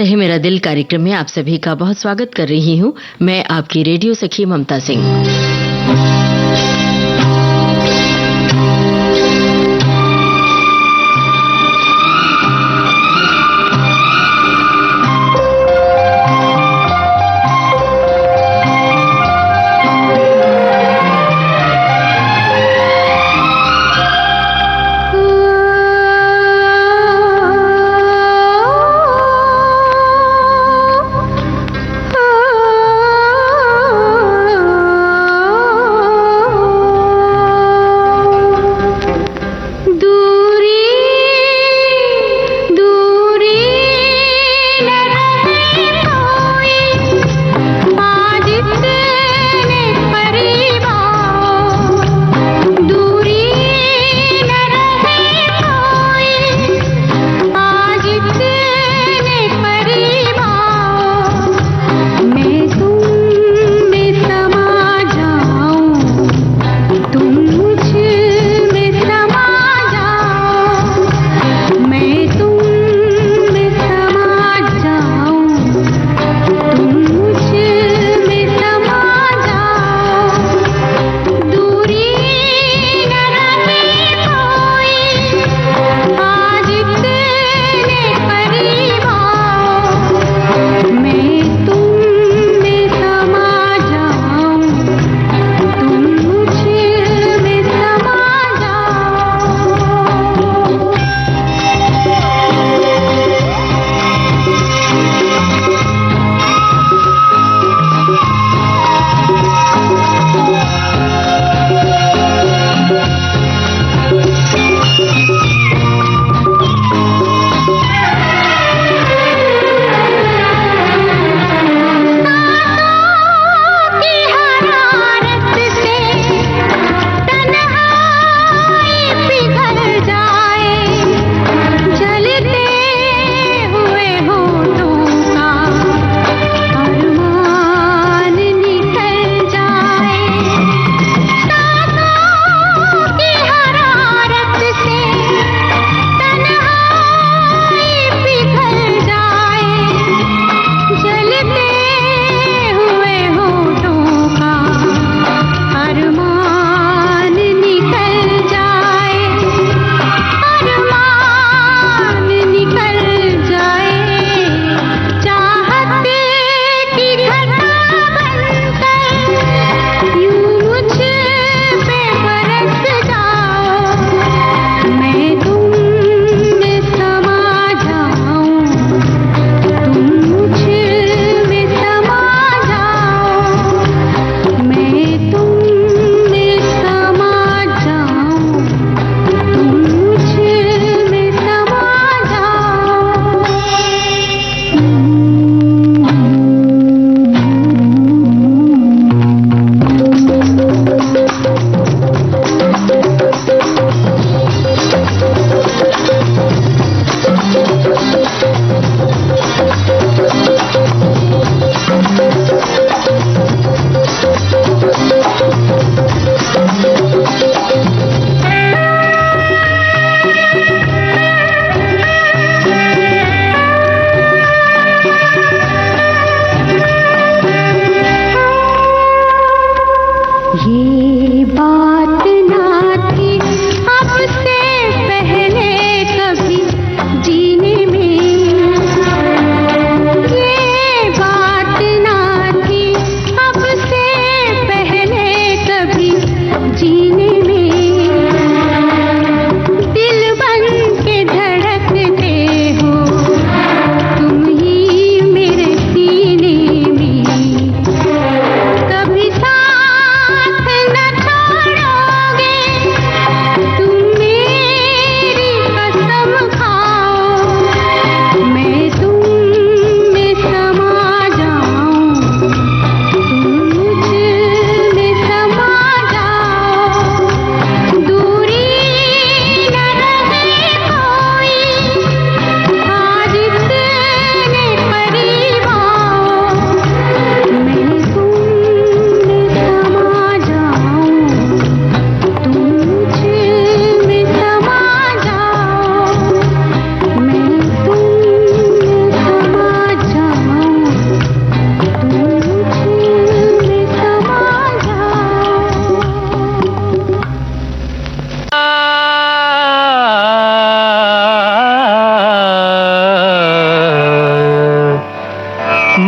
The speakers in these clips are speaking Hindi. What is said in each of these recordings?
रहे मेरा दिल कार्यक्रम में आप सभी का बहुत स्वागत कर रही हूं। मैं आपकी रेडियो सखी ममता सिंह।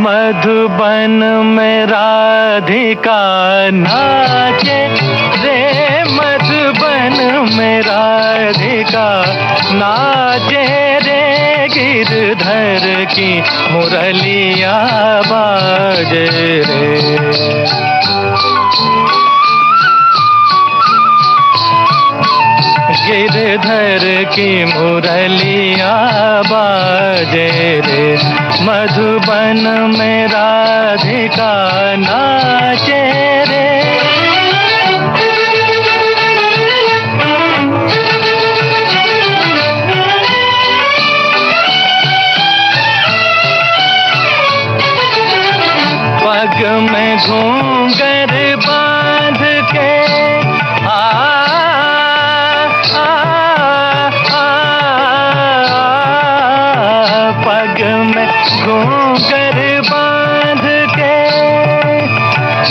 मधुबन में राधिका नाचे रे, मधुबन में राधिका नाचे रे, गिरधर की मुरलिया बाजे रे। गिरधर की मुरलिया बाजे रे, मधुबन में राधिका नाचे रे। पग में घूंघर बांध के पग में घूंघर बांध के,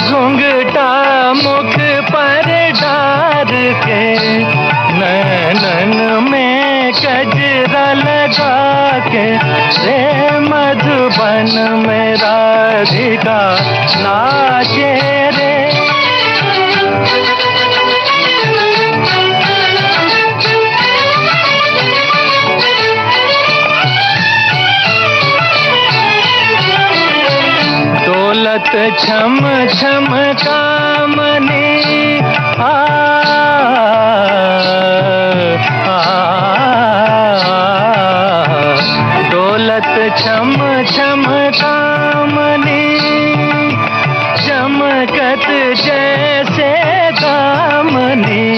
घूंघटा मुख पर डार के, नैनन में गजरा लगा के रे, मधुबन में राधिका नाचे रे। दौलत छम छम कामनी दौलत छम छम कामनी, चमकत जैसे दामनी,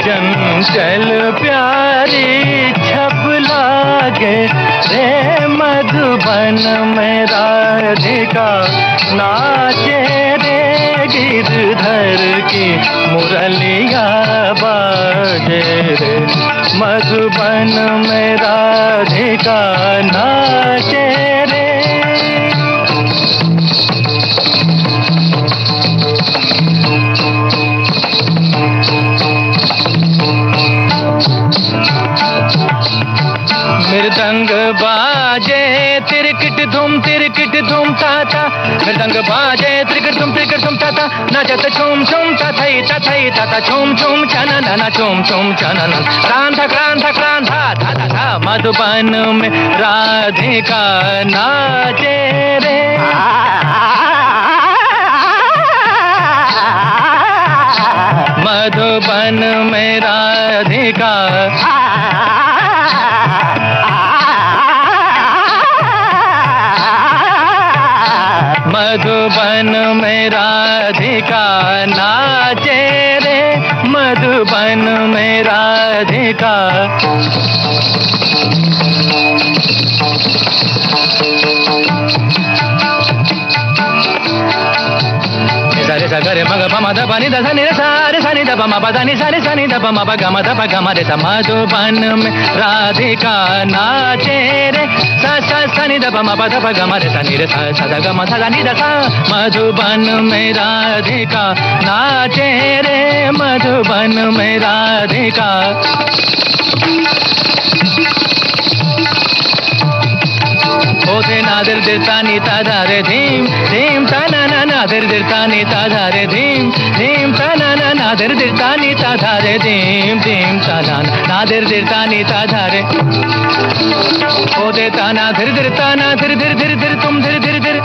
चंचल प्यारी छप लागे रे, मधुबन में राधिका नाचे रे, गिरधर की मुरलिया बाजे रे, मधुबन में राधिका नाचे रे। मृदंग बाजे तिरकिट धूम ताता, मृदंग बाजे तिरकिट धूम ताता, नाचत छूम छूम तथई तथई तथा छूम छूम छनन छूम छूम छनन, क्रांधा क्रांधा क्रांधा धा धा धा, मधुबन में राधिका नाचे रे। मधुबन में राधिका मधुबन में राधिका नाचे रे, मधुबन में राधिका। सारे सगरे मग पम ध पनि ध नि सा रे सा नि ध पम प ध नि सा रे सा नि ध पम प ग म ध प ग म रे सा, मधुबन में राधिका नाचे रे, सा सा सा नि ध पम प ध प ग म रे सा नि रे सा सा ध ग म सा नि ध सा, मधुबन में राधिका नाचे रे, मधुबन में राधिका। ओधे नादर दिरता नीता धारे धीम धीम तना ना नादर दिरता नीता धारे धीम धीम तना ना नादर दिरता नीता धारे धीम धीम तना नादर दिरता नीता धारे। ओधे ताना धीर धीर ताना धीर धीर धीर धीर तुम धीर धीर धीर,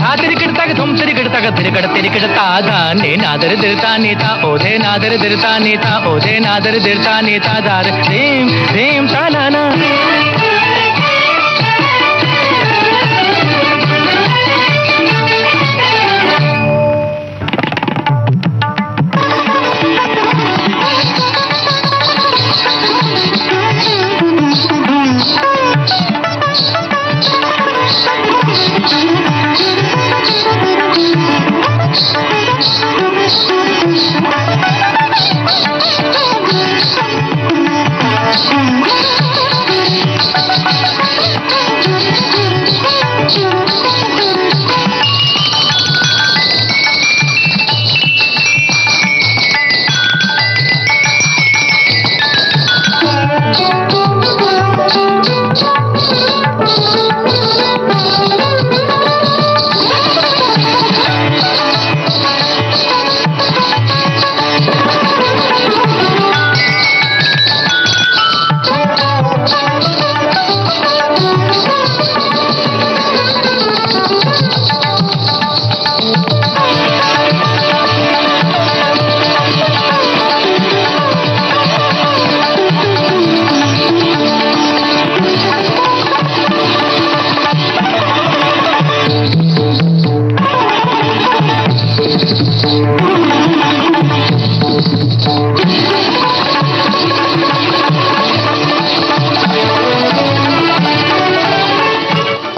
धा तिरकिड़ता के तुम तिरकिड़ता का तिरकिड़ता धा ने नादर दिरता नीता, ओधे नादर दिरता नीता, ओधे नादर दिरता नीता धार धीम धीम ताना ना।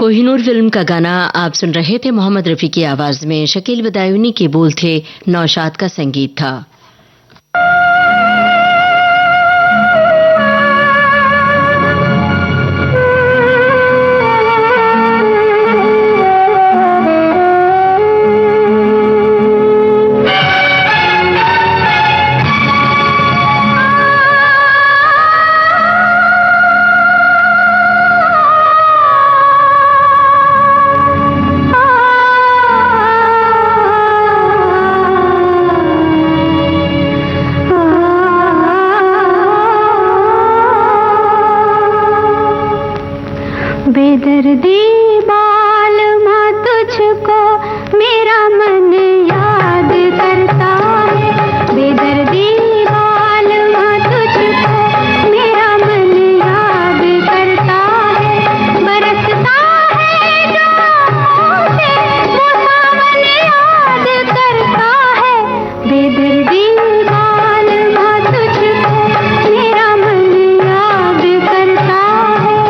कोहिनूर फिल्म का गाना आप सुन रहे थे। मोहम्मद रफी की आवाज में शकील बदायूनी के बोल थे, नौशाद का संगीत था। बेदर्दी बालमा तुझको मेरा मन याद करता है, बेदर्दी बालमा तुझको मेरा मन याद करता है, बरसता है जो से वो सावन याद करता है, बेदर्दी बालमा तुझको मेरा मन याद करता है।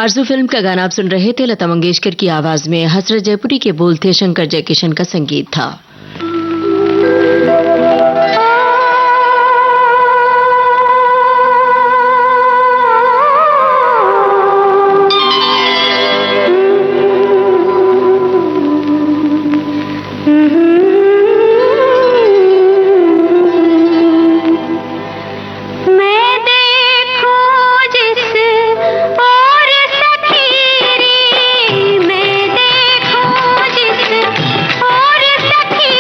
आरज़ू फिल्म का गाना आप सुन रहे थे। लता मंगेशकर की आवाज में हसरत जयपुरी के बोल थे, शंकर जयकिशन का संगीत था। मैं देखूं जिस और सखी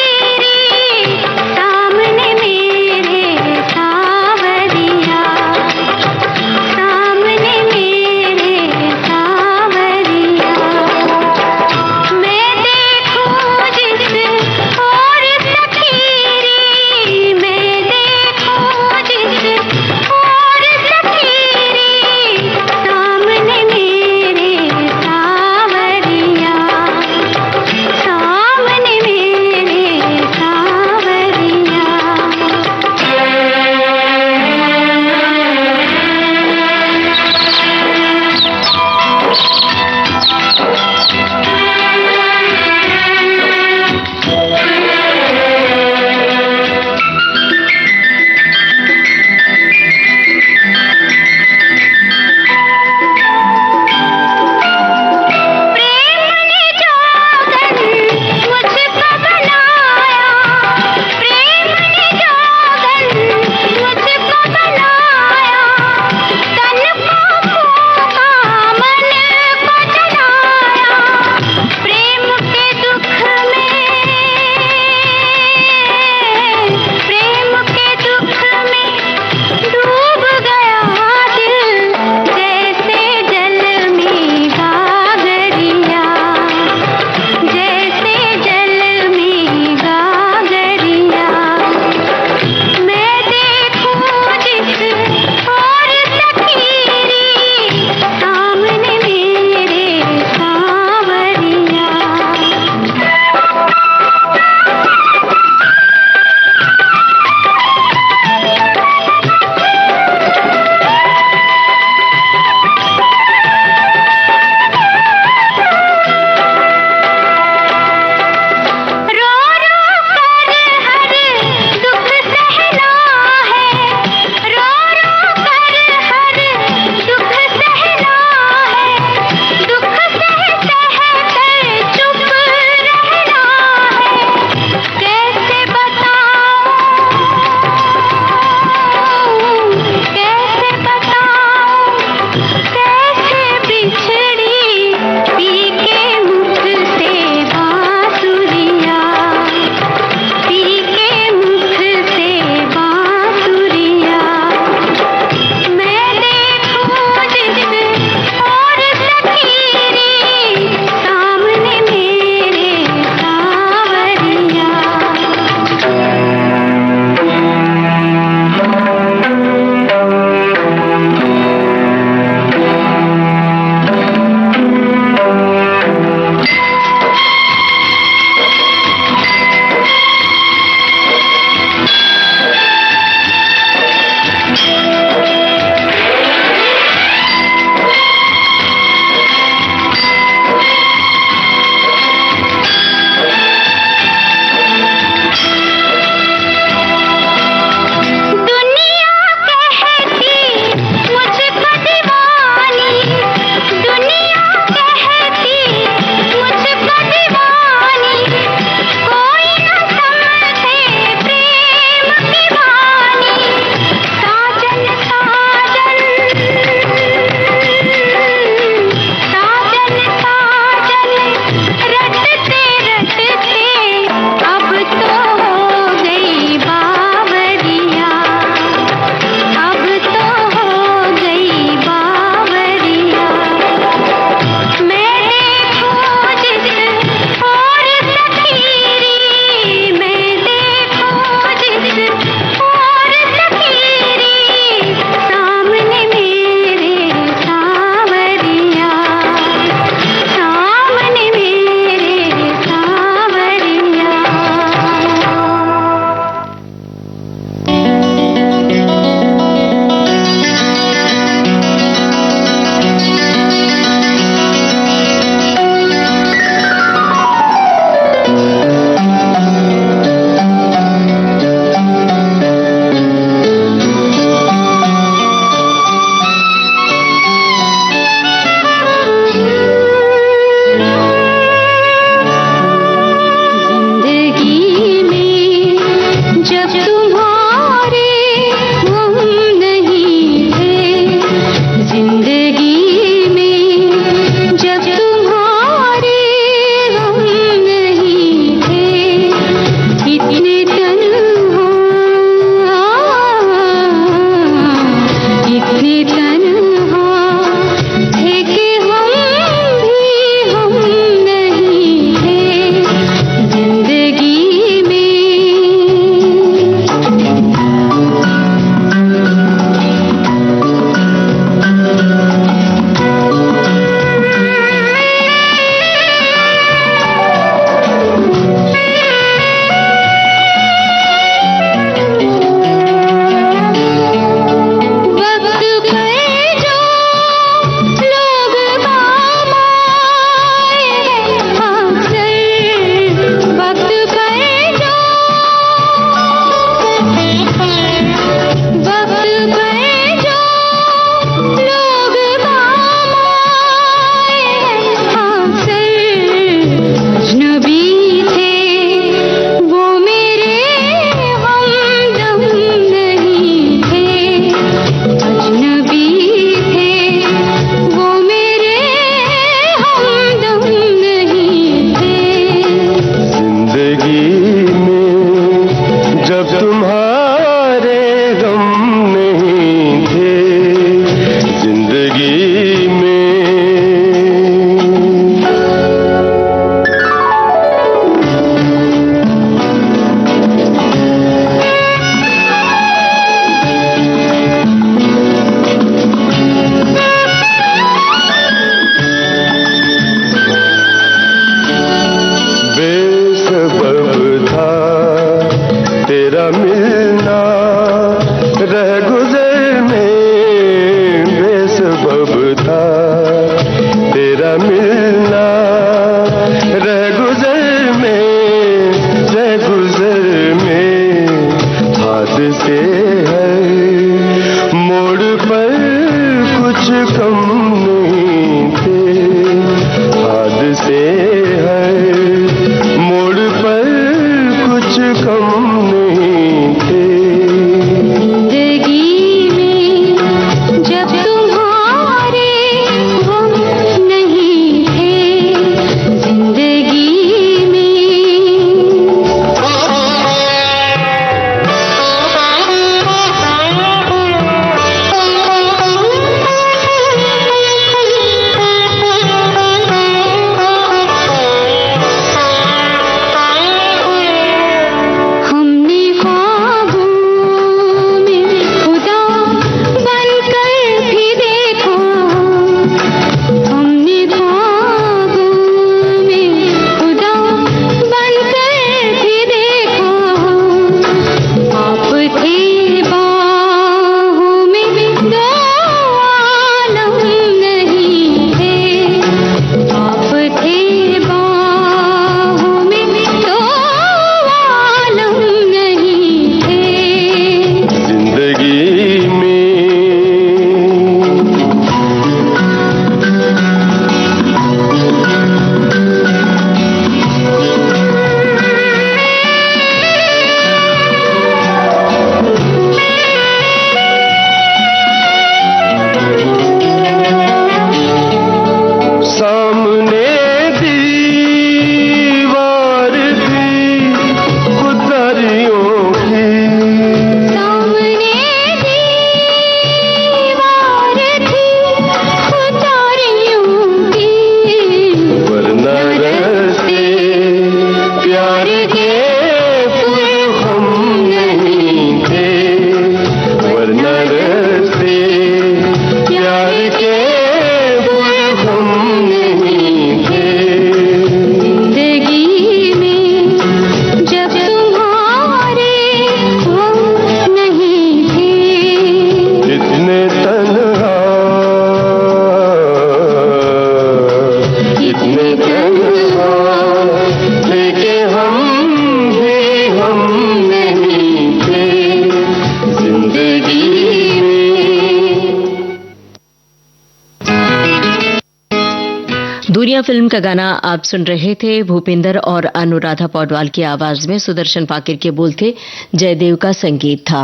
दुनिया फिल्म का गाना आप सुन रहे थे। भूपिंदर और अनुराधा पौडवाल की आवाज में सुदर्शन फाकिर के बोल थे, जयदेव का संगीत था।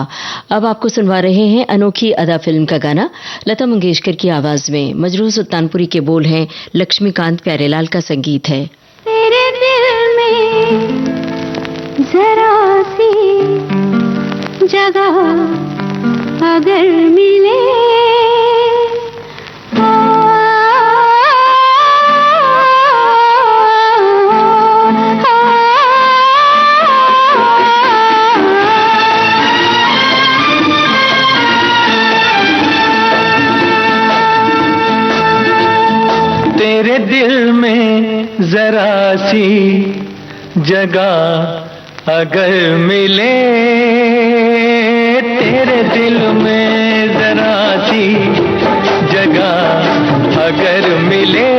अब आपको सुनवा रहे हैं अनोखी अदा फिल्म का गाना लता मंगेशकर की आवाज में। मजरूह सुल्तानपुरी के बोल हैं, लक्ष्मीकांत प्यारेलाल का संगीत है। तेरे दिल में जरा सी जगह अगर मिले, तेरे दिल में जरा सी जगह अगर मिले, तेरे दिल में जरा सी जगह अगर मिले,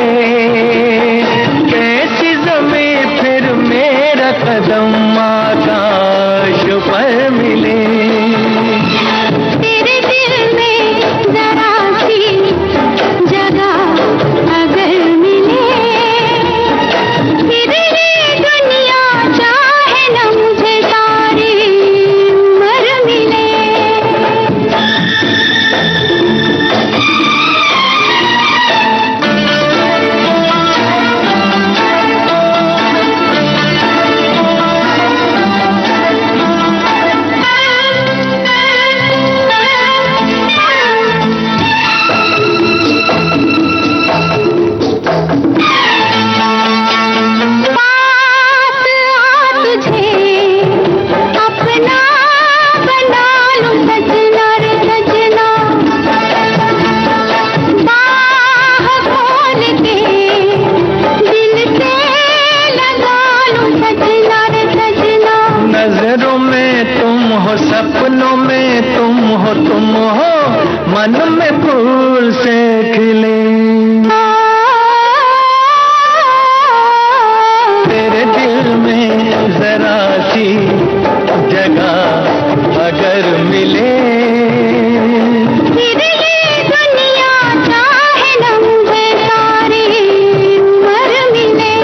कैसी ज़मीं फिर मेरा कदम आकाश पर मिले। तेरे दिल में जरा सी जगह अगर मिले, फिर ये दुनिया चाहे न मुझे सारी उम्र मिले। नजरों में तुम हो, सपनों में तुम हो, मन में फूल से खिले। तेरे दिल में जरा सी जगह अगर मिले, फिर ये दुनिया चाहे न मुझे सारी उम्र मिले।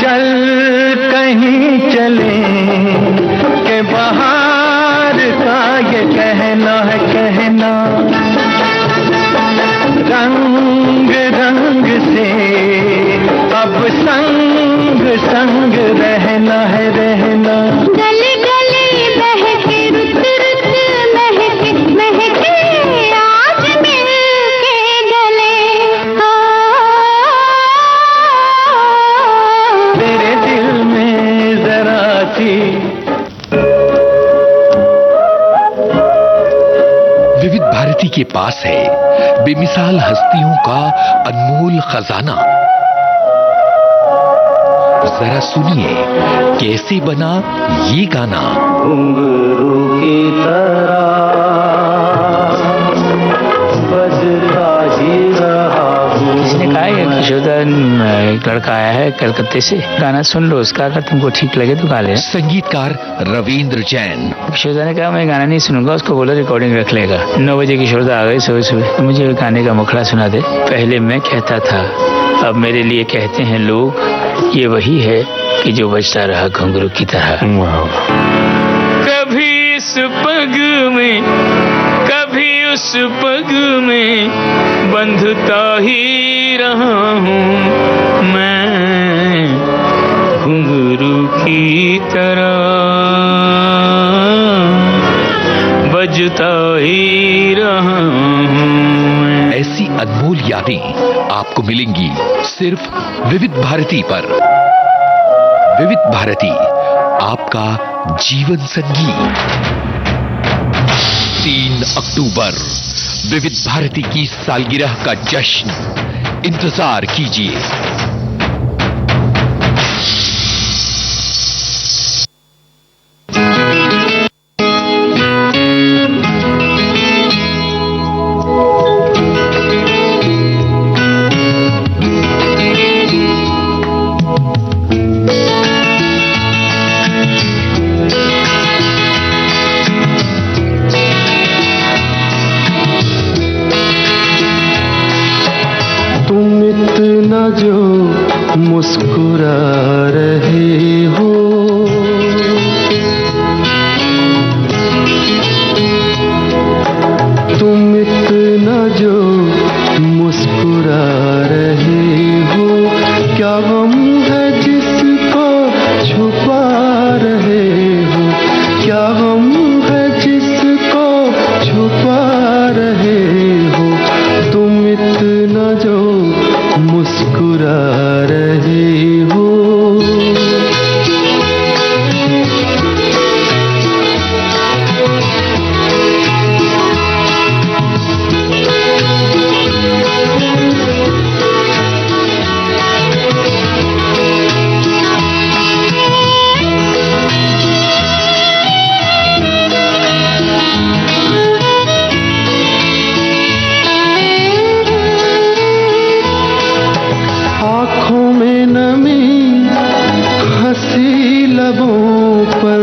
चल कहीं चले के बाहर का ये कहना है कहना, रंग रंग से अब संग संग रहना है रहना। गली गली बहके रुत रुत महके महके आज मिलके गले। तेरे दिल में जरा सी। विविध भारती के पास है बेमिसाल हस्तियों का अनमोल खजाना। जरा सुनिए कैसे बना ये गाना। घुंघरू की तरह बजता ही रहा हूँ। किसने कहा है किशोरदान एक लड़का आया है कलकत्ते से, गाना सुन लो उसका, अगर तुमको ठीक लगे तो गा ले। संगीतकार रविंद्र जैन। किशोरदा ने कहा मैं गाना नहीं सुनूंगा, उसको बोला रिकॉर्डिंग रख लेगा। 9 बजे किशोरदा आ गए सुबह सुबह, तो मुझे गाने का मुखड़ा सुना दे। पहले मैं कहता था, अब मेरे लिए कहते हैं लोग, ये वही है कि जो बजता रहा घुंघरू की तरह। कभी इस पग में कभी उस पग में बंधता ही रहा हूँ मैं घुंघरू की तरह, बजता ही रहा हूँ। ऐसी अनमोल यादें आपको मिलेंगी सिर्फ विविध भारती पर। विविध भारती, आपका जीवन संगीत। 3 अक्टूबर विविध भारती की सालगिरह का जश्न, इंतजार कीजिए। मुस्कुरा रहे हो। तुम इतना जो मुस्कुरा रहे हो, क्या गम है जिसको छुपा रहे हो, क्या गम है जिसको छुपा रहे हो। तुम इतना जो मुस्कुरा रहे हो। आँखों में नमी हंसी लबों पर,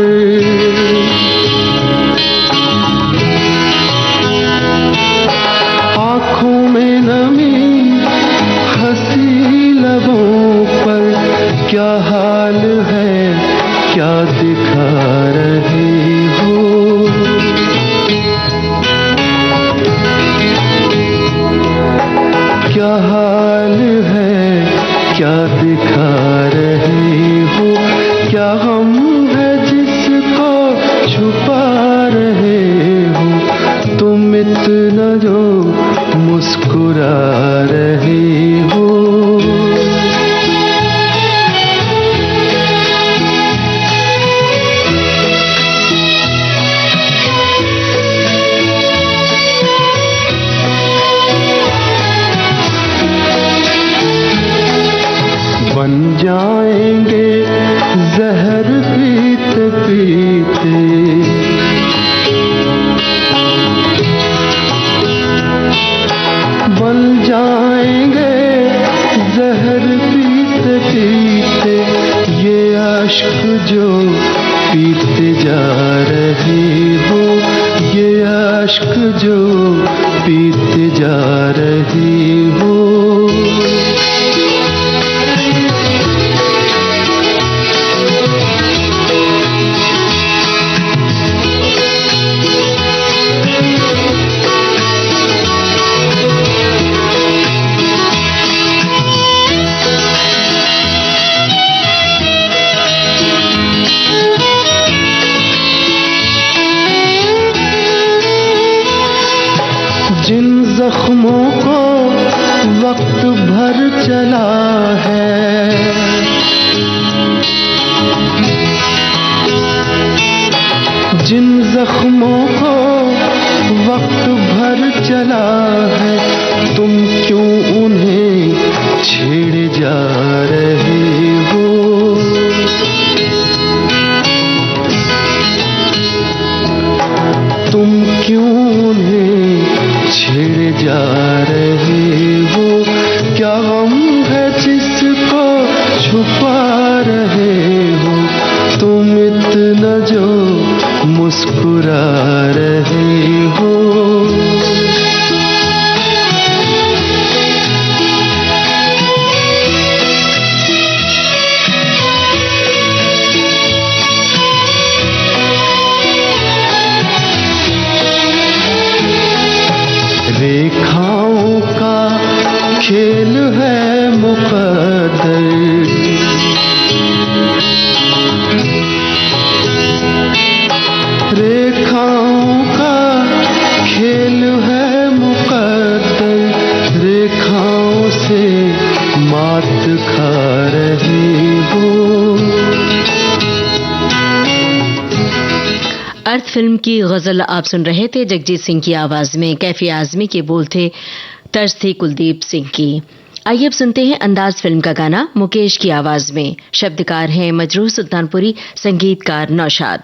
आँखों में नमी हंसी लबों पर, क्या हाल है क्या दिखा रहे हो। क्या हाल है क्या दिखा रहे हो, क्या हम है जिसको छुपा रहे हो। तुम इतना जो मुस्कुरा रहे हो। बन जाएंगे जहर पीते पीते, बन जाएंगे जहर पीते पीते। ये अश्क जो पीते जा रहे हो, ये अश्क जो पीते जा रहे हो। जिन जख्मों को वक्त भर चला है, जिन जख्मों को वक्त भर चला है, तुम क्यों उन्हें छेड़े जा रहे हो। तुम क्यों उन्हें छेड़े जा रहे हो। क्या गम है जिसको छुपा रहे हो। तुम इतना जो मुस्कुरा रहे हो। रेखाओं का खेल है मुकद्दर, रेखाओं का खेल है मुकद्दर। रेखाओं से मात खा रही हो। अर्थ फिल्म की गजल आप सुन रहे थे। जगजीत सिंह की आवाज में कैफी आजमी के बोल थे, तर्ज थी कुलदीप सिंह की। आइए अब सुनते हैं अंदाज फिल्म का गाना मुकेश की आवाज में। शब्दकार हैं मजरूह सुल्तानपुरी, संगीतकार नौशाद।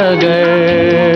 अगर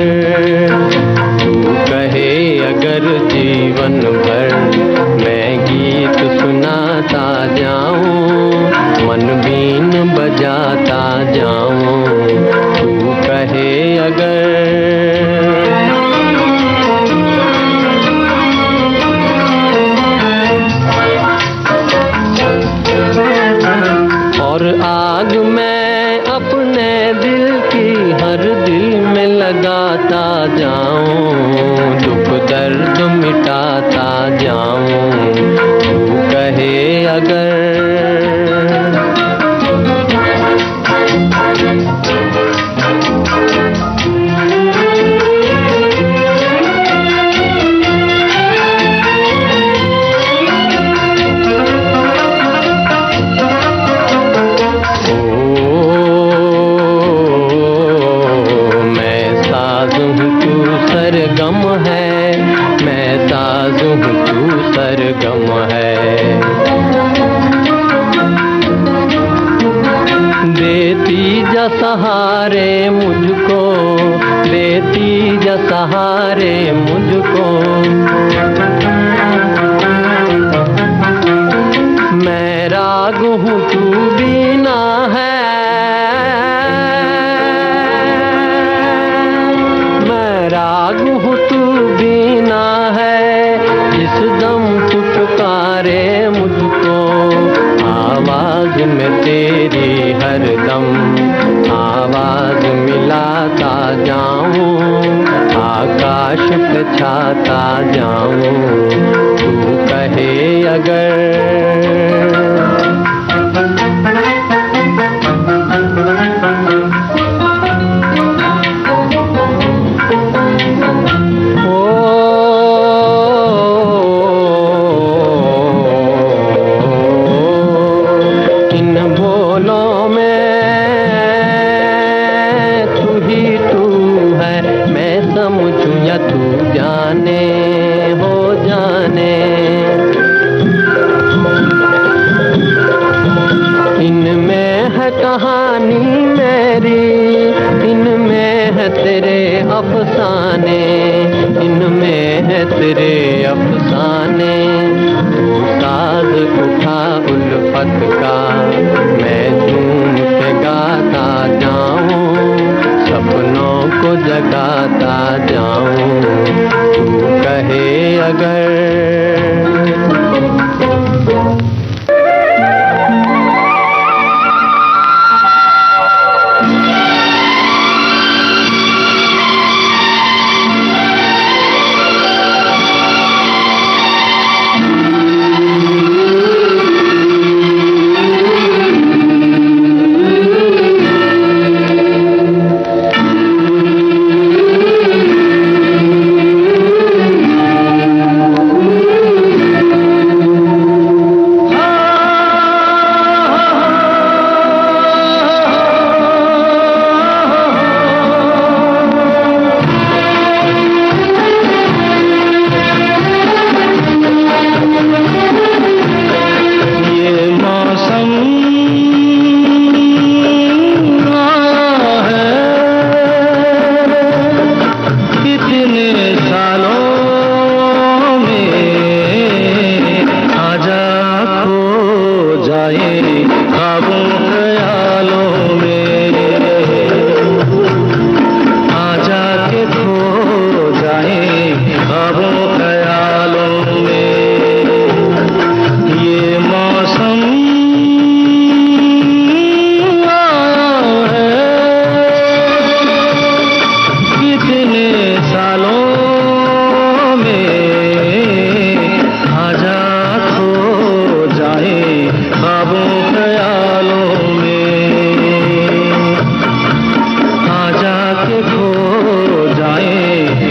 दुख दर्द मिटाता जाऊं, तू कहे अगर। सरगम है, मैं साज़ हूँ तू सरगम है। देती जा सहारे मुझको, देती जा सहारे मुझको। मैं राग हूँ तू बीना है, राग हूँ तू बीना है। जिस दम तू पुकारे मुझको, आवाज में तेरी हर दम आवाज मिलाता जाऊं, आकाश पे छाता जाऊं, तू कहे अगर। तू जाने हो जाने, इनमें है कहानी मेरी, इनमें है तेरे अफसाने, इनमें है तेरे अफसाने। तू साज उठा उल्फत का, मैं झूम के गाता जाऊं, सपनों को जगाता जाऊं, तू कहे अगर।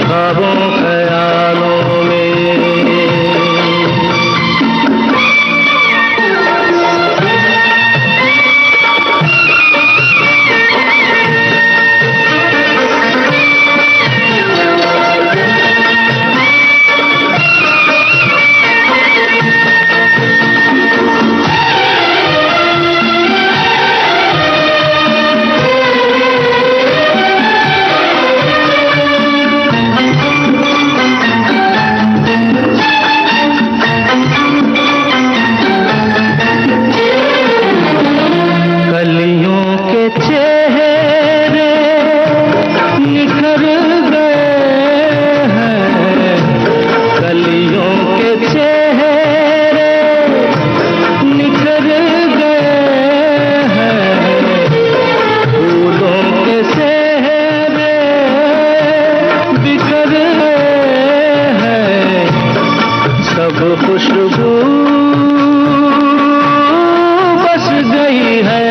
ख्वाबों ख्यालों खुशबू बस गई है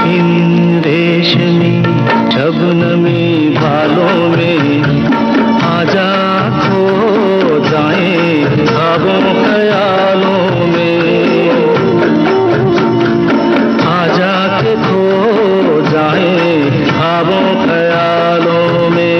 इन रेशमी शबनमी बालों में। आजा खो जाए ख्वाबों ख्यालों में, आजा के खो जाए ख्वाबों ख्यालों में।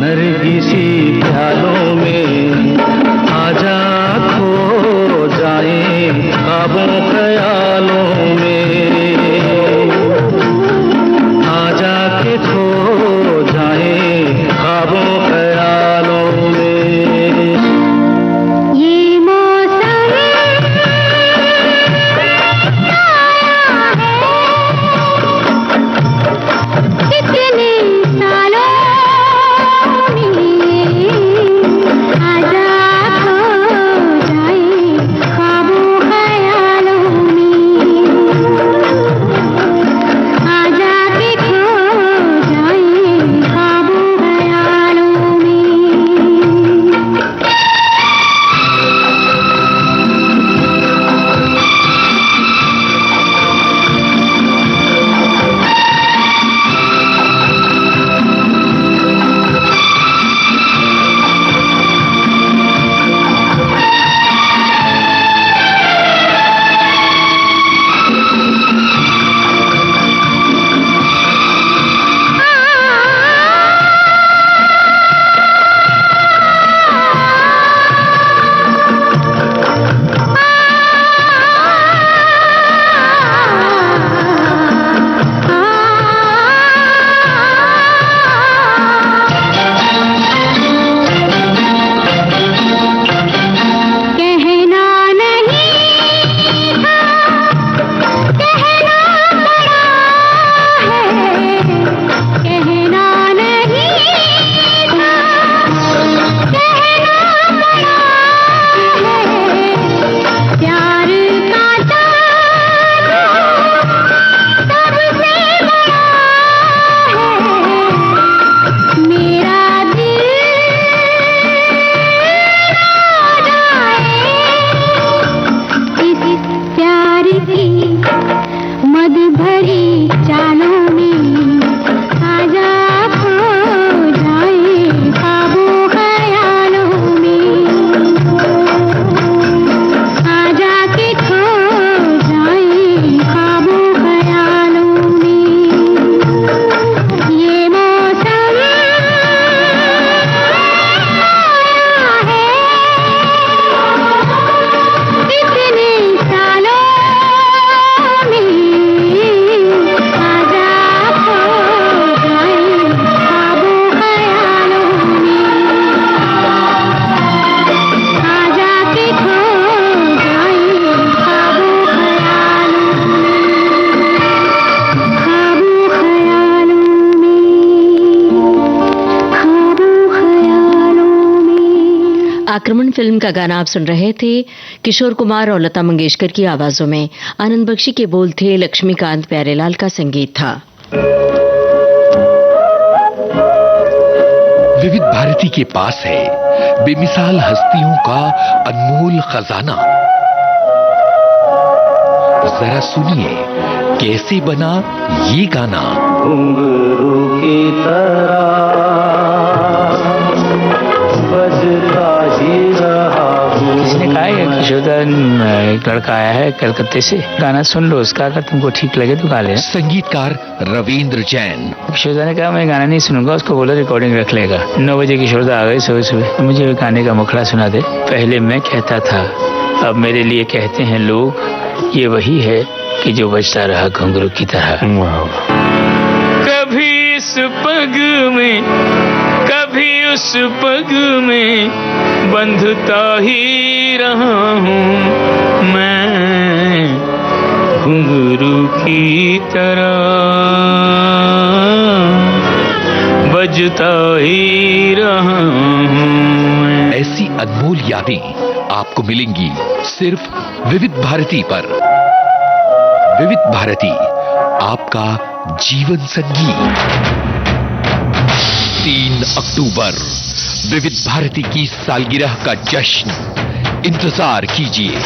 नरगिसी ख्यालों में आजा खो जाए ख्वाबों ख्यालों में, आजा के खो जाए ख्वाबों ख्यालों में। ये मौसम कितने सालों मद भरी चालों में आजा खो जाए ख्वाबों ख्यालों में, आजा के खो जाए ख्वाबों ख्यालों में। ये मौसम है कितने सालों आक्रमण फिल्म का गाना आप सुन रहे थे किशोर कुमार और लता मंगेशकर की आवाजों में। आनंद बख्शी के बोल थे, लक्ष्मीकांत प्यारेलाल का संगीत था। विविध भारती के पास है बेमिसाल हस्तियों का अनमोल खजाना। जरा सुनिए कैसे बना ये गाना। घुंघरू की तरह बजता ही रहा हूँ। किसी ने कहा है किशोरदा एक लड़का आया है कलकत्ते से, गाना सुन लो उसका, अगर तुमको ठीक लगे तो गा ले। संगीतकार रविंद्र जैन। किशोरदा ने कहा मैं गाना नहीं सुनूंगा, उसको बोला रिकॉर्डिंग रख लेगा। 9 बजे किशोरदा आ गए सुबह सुबह, मुझे गाने का मुखड़ा सुना दे। पहले मैं कहता था, अब मेरे लिए कहते हैं लोग, ये वही है कि जो बजता रहा घुंघरू की तरह। कभी इस पग में कभी उस पग में बंधता ही रहा हूँ मैं घुंघरू की तरह, बजता ही रहा हूँ। ऐसी अनमोल यादें आपको मिलेंगी सिर्फ विविध भारती पर। विविध भारती, आपका जीवन संगीत। 3 अक्टूबर विविध भारती की सालगिरह का जश्न, इंतजार कीजिए।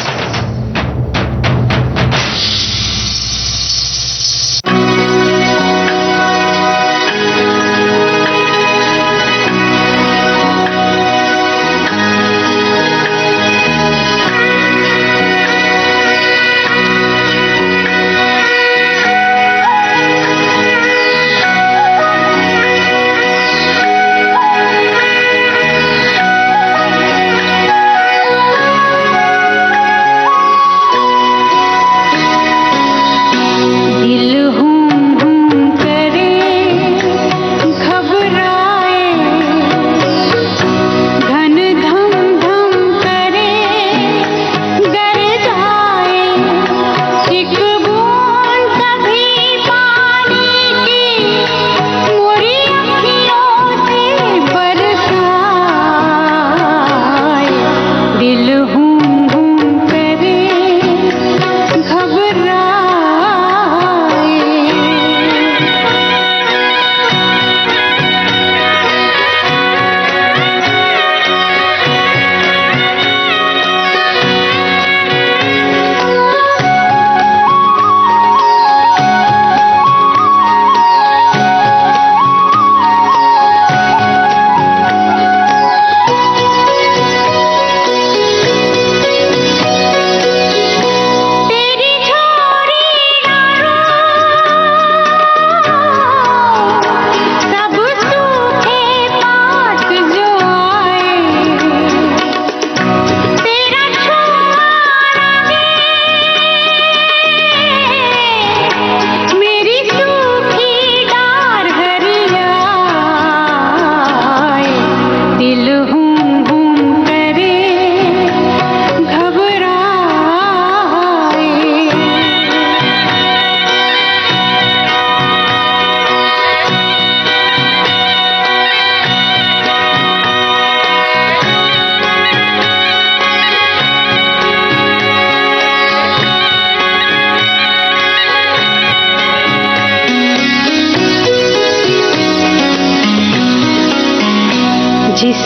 जिस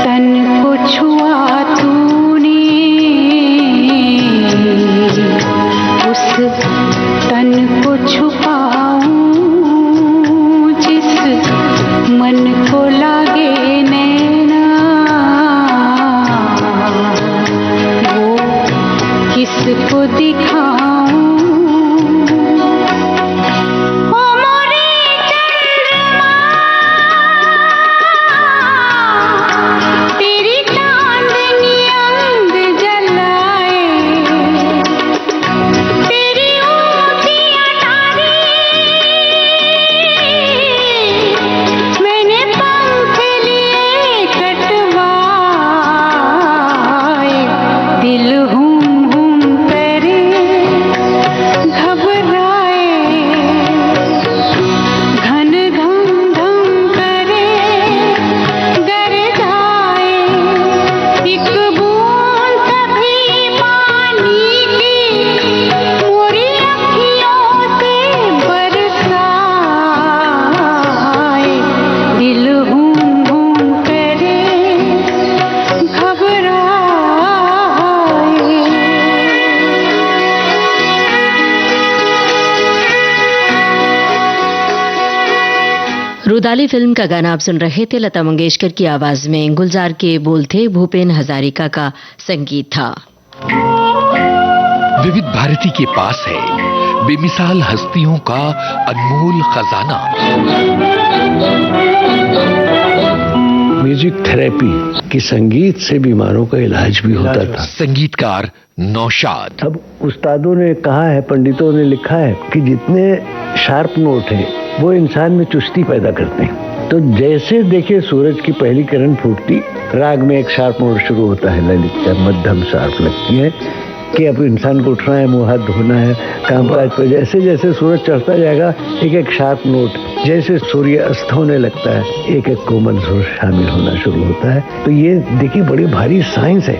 तन को छुआ तूने उस तन को छुपाऊं, जिस मन को लागे नैना वो किसको दिखाऊं। ओ मोरे चंद्रमा रुदाली फिल्म का गाना आप सुन रहे थे। लता मंगेशकर की आवाज में, गुलजार के बोल थे, भूपेन हजारिका का संगीत था। विविध भारती के पास है बेमिसाल हस्तियों का अनमोल खजाना। म्यूजिक थेरेपी कि संगीत से बीमारों का इलाज भी होता था। संगीतकार नौशाद। अब उस्तादों ने कहा है, पंडितों ने लिखा है कि जितने शार्प नोट हैं वो इंसान में चुस्ती पैदा करते हैं। तो जैसे देखिए सूरज की पहली किरण फूटती, राग में एक शार्प नोट शुरू होता है, ललित या मध्यम शार्प लगती है कि अब इंसान को उठना है, मुंह हाथ धोना है, कामकाज पर। जैसे जैसे सूरज चढ़ता जाएगा एक एक शार्प नोट, जैसे सूर्य अस्त होने लगता है एक एक कोमल सुर शामिल होना शुरू होता है। तो ये देखिए बड़ी भारी साइंस है।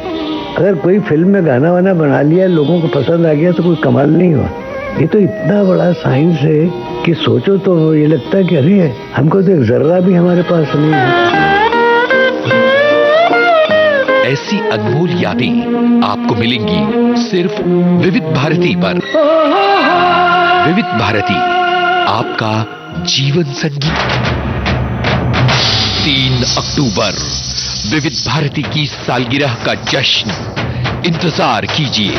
अगर कोई फिल्म में गाना वाना बना लिया, लोगों को पसंद आ गया तो कोई कमाल नहीं हुआ। ये तो इतना बड़ा साइंस है कि सोचो तो ये लगता है कि अरे हमको तो एक जर्रा भी हमारे पास नहीं है। ऐसी अनमोल यादें आपको मिलेंगी सिर्फ विविध भारती पर। विविध भारती, आपका जीवन संगीत। 3 अक्टूबर विविध भारती की सालगिरह का जश्न, इंतजार कीजिए।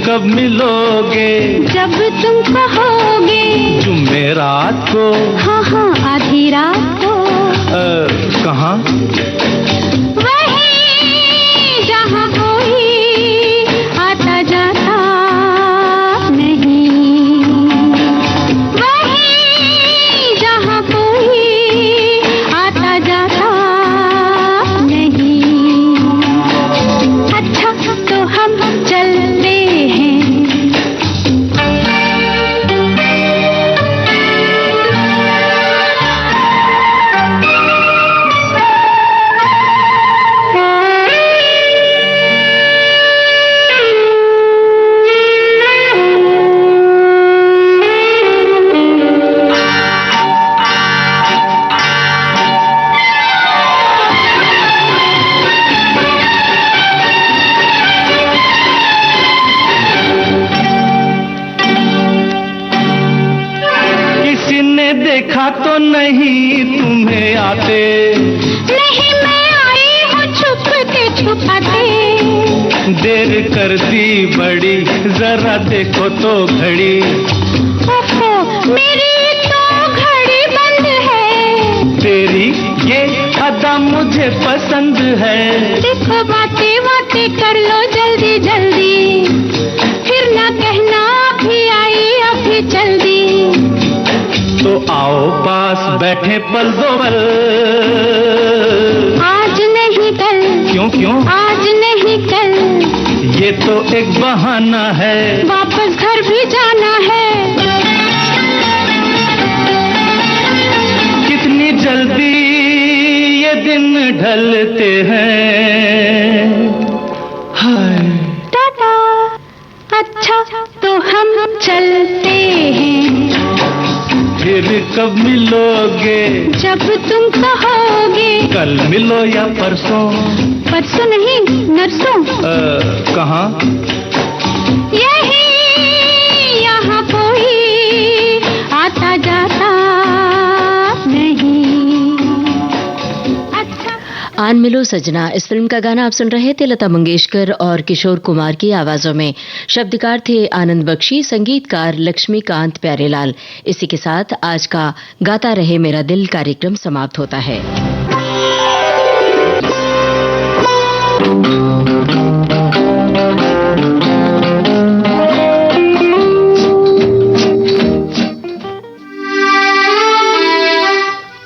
कब मिलोगे, जब तुम कहोगे, जुमेरात को, हाँ हाँ आधी रात को। कहाँ? वहीं जहाँ कोई आता जाता नहीं, वहीं जहाँ कोई आता जाता नहीं। अच्छा तो हम चलते हैं, नहीं तुम्हें आते। नहीं मैं आई हूँ छुपते छुपाते। देर कर दी बड़ी, जरा देखो तो घड़ी। ओहो मेरी तो घड़ी बंद है। तेरी ये अदा मुझे पसंद है। देखो बातें बातें कर लो जल्दी जल्दी, फिर ना कहना अभी आई अभी चल दी। तो आओ पास बैठे पल दो पल। आज नहीं कल। क्यों क्यों? आज नहीं कल। ये तो एक बहाना है, वापस घर भी जाना है। कितनी जल्दी ये दिन ढलते हैं। हाय टाटा। अच्छा तो हम चलते हैं। फिर कब मिलोगे? जब तुम कहोगे। कल मिलो या परसों? परसों नहीं नरसों। कहाँ? यही यहाँ कोई आता जाता नहीं। अच्छा आन मिलो सजना, इस फिल्म का गाना आप सुन रहे थे लता मंगेशकर और किशोर कुमार की आवाजों में। शब्दकार थे आनंद बख्शी, संगीतकार लक्ष्मीकांत प्यारेलाल। इसी के साथ आज का गाता रहे मेरा दिल कार्यक्रम समाप्त होता है।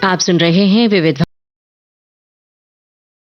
आप सुन रहे हैं विविध